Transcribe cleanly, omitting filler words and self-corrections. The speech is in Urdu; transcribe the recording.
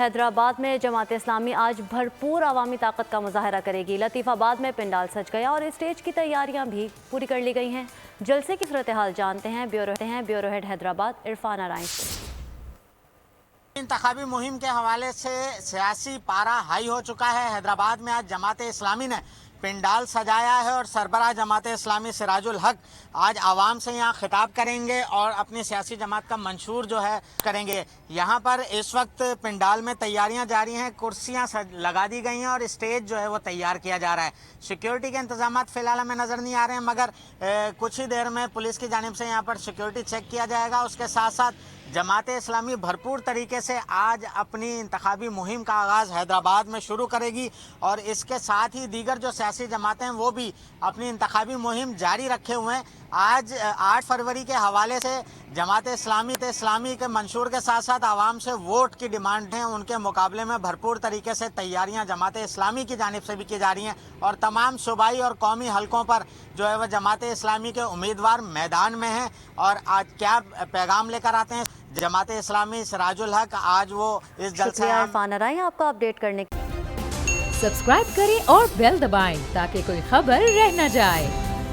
حیدرآباد میں جماعت اسلامی آج بھرپور عوامی طاقت کا مظاہرہ کرے گی۔ لطیف آباد میں پنڈال سج گیا اور اسٹیج کی تیاریاں بھی پوری کر لی گئی ہیں۔ جلسے کی صورتحال جانتے ہیں بیورو ہیڈ حیدرآباد عرفان ارائیں سے۔ انتخابی مہم کے حوالے سے سیاسی پارا ہائی ہو چکا ہے۔ حیدرآباد میں آج جماعت اسلامی نے پنڈال سجایا ہے اور سربراہ جماعت اسلامی سراج الحق آج عوام سے یہاں خطاب کریں گے اور اپنی سیاسی جماعت کا منشور جو ہے کریں گے۔ یہاں پر اس وقت پنڈال میں تیاریاں جاری ہیں، کرسیاں لگا دی گئی ہیں اور اسٹیج جو ہے وہ تیار کیا جا رہا ہے۔ سیکیورٹی کے انتظامات فی الحال ہمیں نظر نہیں آ رہے ہیں، مگر کچھ ہی دیر میں پولیس کی جانب سے یہاں پر سیکیورٹی چیک کیا جائے گا۔ اس کے ساتھ ساتھ جماعت اسلامی بھرپور طریقے سے آج اپنی انتخابی مہم کا آغاز حیدرآباد میں شروع کرے گی اور اس کے ساتھ ہی دیگر جو سیاسی جماعتیں ہیں وہ بھی اپنی انتخابی مہم جاری رکھے ہوئے ہیں۔ آج 8 فروری کے حوالے سے جماعت اسلامی کے منشور کے ساتھ ساتھ عوام سے ووٹ کی ڈیمانڈ ہیں، ان کے مقابلے میں بھرپور طریقے سے تیاریاں جماعت اسلامی کی جانب سے بھی کی جا رہی ہیں اور تمام صوبائی اور قومی حلقوں پر جو ہے وہ جماعت اسلامی کے امیدوار میدان میں ہیں۔ اور آج کیا پیغام لے کر آتے ہیں جماعت اسلامی سراج الحق، آج وہ اس جلسے شکریہ عرفان ارائیں آپ کو اپڈیٹ کرنے کے۔ سبسکرائب کریں اور بیل دبائیں تاکہ کوئی خبر رہ نہ جائے۔